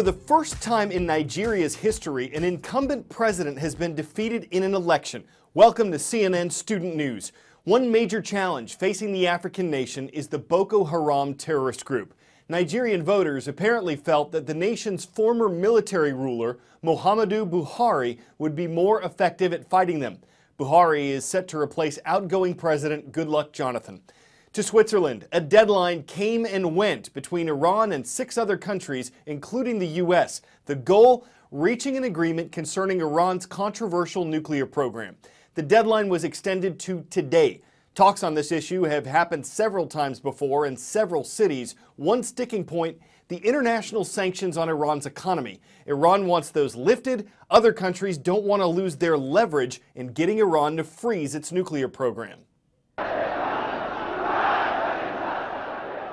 For the first time in Nigeria's history, an incumbent president has been defeated in an election. Welcome to CNN Student News. One major challenge facing the African nation is the Boko Haram terrorist group. Nigerian voters apparently felt that the nation's former military ruler, Muhammadu Buhari, would be more effective at fighting them. Buhari is set to replace outgoing President Goodluck Jonathan. To Switzerland, a deadline came and went between Iran and 6 other countries, including the U.S. The goal, reaching an agreement concerning Iran's controversial nuclear program. The deadline was extended to today. Talks on this issue have happened several times before in several cities. One sticking point, the international sanctions on Iran's economy. Iran wants those lifted. Other countries don't want to lose their leverage in getting Iran to freeze its nuclear program.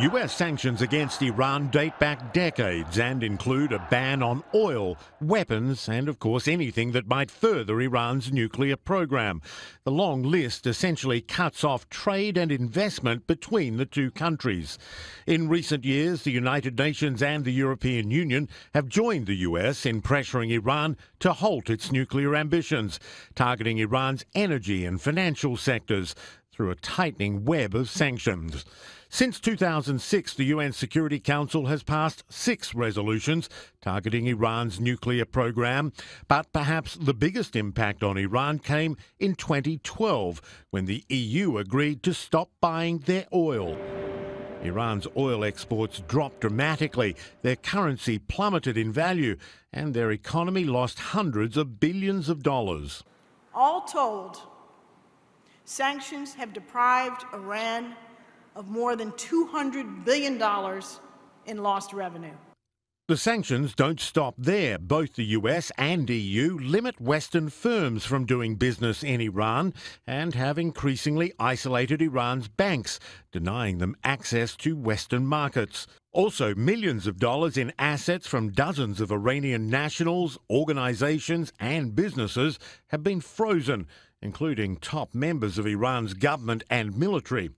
U.S. sanctions against Iran date back decades and include a ban on oil, weapons and, of course, anything that might further Iran's nuclear program. The long list essentially cuts off trade and investment between the two countries. In recent years, the United Nations and the European Union have joined the U.S. in pressuring Iran to halt its nuclear ambitions, targeting Iran's energy and financial sectors through a tightening web of sanctions. Since 2006, the UN Security Council has passed 6 resolutions targeting Iran's nuclear program. But perhaps the biggest impact on Iran came in 2012, when the EU agreed to stop buying their oil. Iran's oil exports dropped dramatically, their currency plummeted in value, and their economy lost hundreds of billions of dollars. All told, sanctions have deprived Iran of more than $200 billion in lost revenue. The sanctions don't stop there. Both the US and EU limit Western firms from doing business in Iran and have increasingly isolated Iran's banks, denying them access to Western markets. Also, millions of dollars in assets from dozens of Iranian nationals, organizations and businesses have been frozen, including top members of Iran's government and military.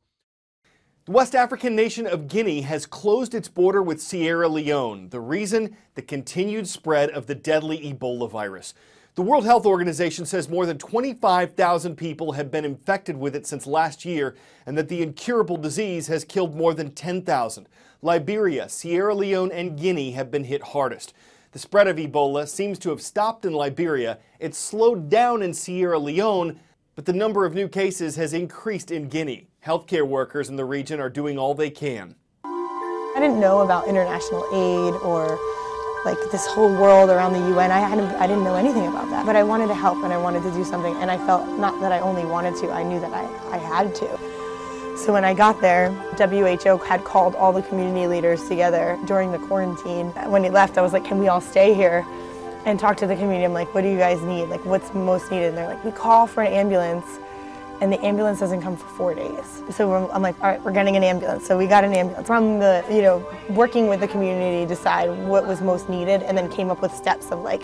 The West African nation of Guinea has closed its border with Sierra Leone. The reason? The continued spread of the deadly Ebola virus. The World Health Organization says more than 25,000 people have been infected with it since last year, and that the incurable disease has killed more than 10,000. Liberia, Sierra Leone, and Guinea have been hit hardest. The spread of Ebola seems to have stopped in Liberia. It's slowed down in Sierra Leone, but the number of new cases has increased in Guinea. Healthcare workers in the region are doing all they can. I didn't know about international aid or like this whole world around the UN. I didn't know anything about that, but I wanted to help and I wanted to do something, and I felt not that I only wanted to, I knew that I had to. So when I got there, WHO had called all the community leaders together during the quarantine. When he left, I was like, can we all stay here and talk to the community? I'm like, what do you guys need? Like, what's most needed? And they're like, we call for an ambulance, and the ambulance doesn't come for 4 days. So I'm like, all right, we're getting an ambulance. So we got an ambulance. From the, working with the community to decide what was most needed, and then came up with steps of like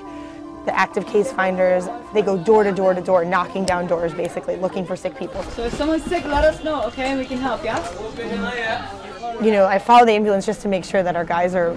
the active case finders. They go door to door to door, knocking down doors, basically looking for sick people. So if someone's sick, let us know, okay? We can help, yeah? I follow the ambulance just to make sure that our guys are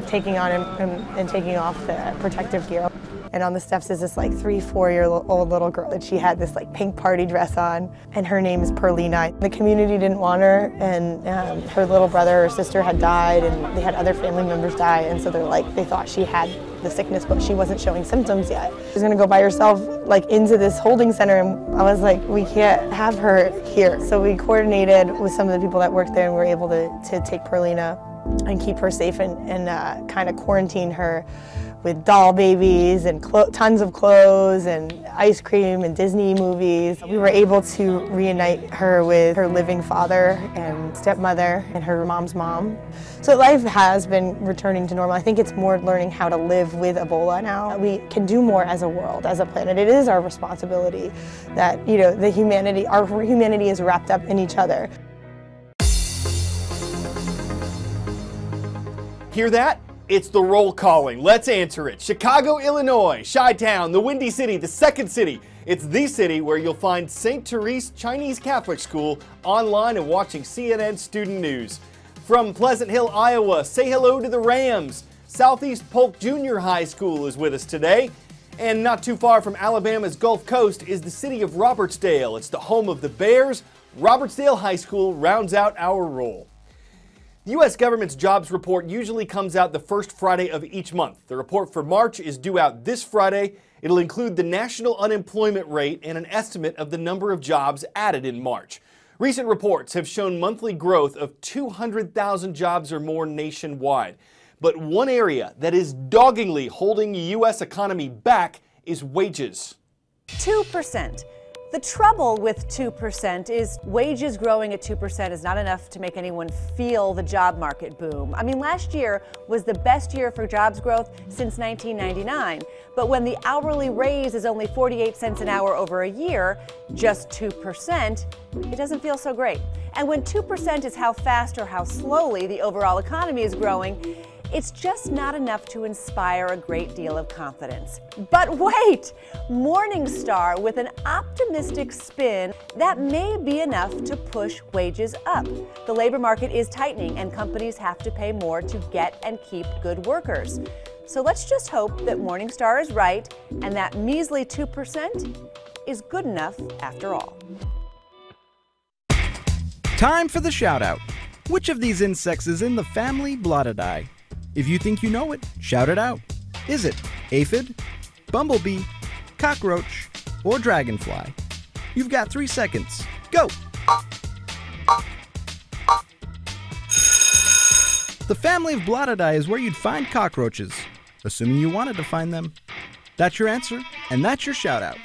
taking on and taking off the protective gear. And on the steps is this like 3-4-year-old little girl, that she had this like pink party dress on, and her name is Perlina. The community didn't want her, and her little brother or sister had died, and they had other family members die, and so they thought she had the sickness, but she wasn't showing symptoms yet. She was gonna go by herself like into this holding center, and I was like, we can't have her here. So we coordinated with some of the people that worked there, and we were able to take Perlina and keep her safe and kind of quarantine her with doll babies and tons of clothes and ice cream and Disney movies. We were able to reunite her with her living father and stepmother and her mom's mom. So life has been returning to normal. I think it's more learning how to live with Ebola now. We can do more as a world, as a planet. It is our responsibility that, our humanity is wrapped up in each other. Hear that? It's the roll calling. Let's answer it. Chicago, Illinois, Chi-Town, the Windy City, the second city. It's the city where you'll find St. Therese Chinese Catholic School online and watching CNN Student News. From Pleasant Hill, Iowa, say hello to the Rams. Southeast Polk Junior High School is with us today. And not too far from Alabama's Gulf Coast is the city of Robertsdale. It's the home of the Bears. Robertsdale High School rounds out our roll. The U.S. government's jobs report usually comes out the first Friday of each month. The report for March is due out this Friday. It'll include the national unemployment rate and an estimate of the number of jobs added in March. Recent reports have shown monthly growth of 200,000 jobs or more nationwide. But one area that is doggedly holding the U.S. economy back is wages. 2%. The trouble with 2% is wages growing at 2% is not enough to make anyone feel the job market boom. I mean, last year was the best year for jobs growth since 1999. But when the hourly raise is only 48 cents an hour over a year, just 2%, it doesn't feel so great. And when 2% is how fast or how slowly the overall economy is growing, it's just not enough to inspire a great deal of confidence. But wait! Morningstar with an optimistic spin that may be enough to push wages up. The labor market is tightening and companies have to pay more to get and keep good workers. So let's just hope that Morningstar is right and that measly 2% is good enough after all. Time for the shout out. Which of these insects is in the family Blottidae? If you think you know it, shout it out. Is it aphid, bumblebee, cockroach, or dragonfly? You've got 3 seconds. Go! The family of Blottidae is where you'd find cockroaches, assuming you wanted to find them. That's your answer, and that's your shout out.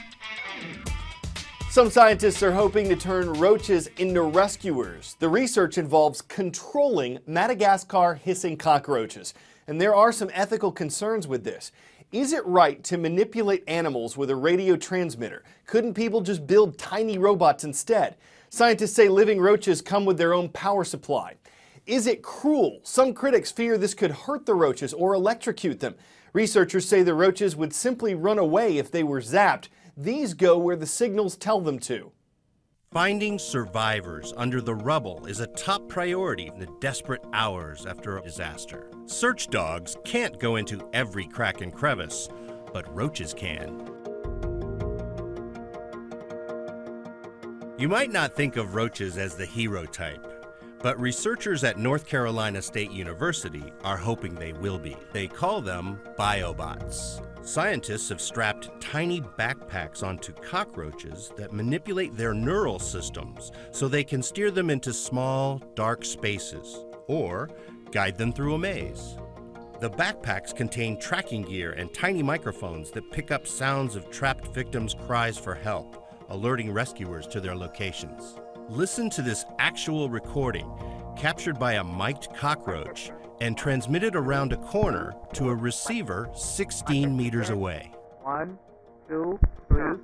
Some scientists are hoping to turn roaches into rescuers. The research involves controlling Madagascar hissing cockroaches. And there are some ethical concerns with this. Is it right to manipulate animals with a radio transmitter? Couldn't people just build tiny robots instead? Scientists say living roaches come with their own power supply. Is it cruel? Some critics fear this could hurt the roaches or electrocute them. Researchers say the roaches would simply run away if they were zapped. These go where the signals tell them to. Finding survivors under the rubble is a top priority in the desperate hours after a disaster. Search dogs can't go into every crack and crevice, but roaches can. You might not think of roaches as the hero type, but researchers at North Carolina State University are hoping they will be. They call them biobots. Scientists have strapped tiny backpacks onto cockroaches that manipulate their neural systems so they can steer them into small, dark spaces or guide them through a maze. The backpacks contain tracking gear and tiny microphones that pick up sounds of trapped victims' cries for help, alerting rescuers to their locations. Listen to this actual recording, captured by a mic'd cockroach and transmitted around a corner to a receiver 16 meters away. 1, 2, 3.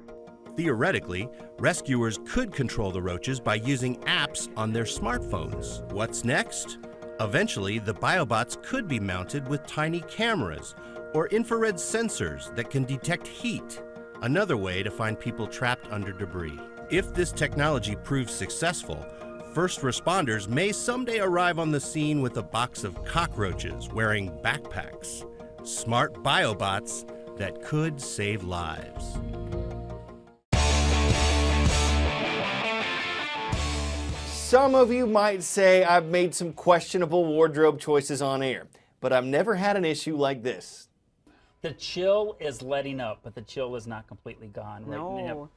Theoretically, rescuers could control the roaches by using apps on their smartphones. What's next? Eventually, the biobots could be mounted with tiny cameras or infrared sensors that can detect heat, another way to find people trapped under debris. If this technology proves successful, first responders may someday arrive on the scene with a box of cockroaches wearing backpacks. Smart biobots that could save lives. Some of you might say I've made some questionable wardrobe choices on air, but I've never had an issue like this. The chill is letting up, but the chill is not completely gone. No.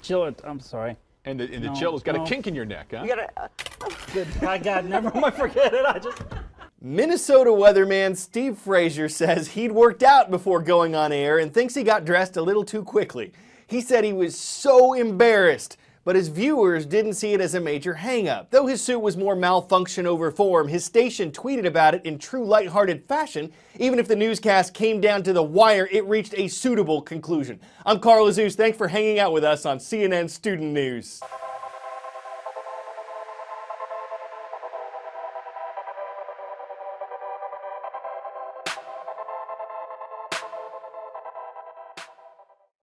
Chill, I'm sorry. And the chill has got a kink in your neck, huh? You gotta, Good. I got never mind, forget it. Minnesota weatherman Steve Frazier says he'd worked out before going on air and thinks he got dressed a little too quickly. He said he was so embarrassed, but his viewers didn't see it as a major hang-up. Though his suit was more malfunction over form, his station tweeted about it in true lighthearted fashion. Even if the newscast came down to the wire, it reached a suitable conclusion. I'm Carl Azus. Thanks for hanging out with us on CNN Student News.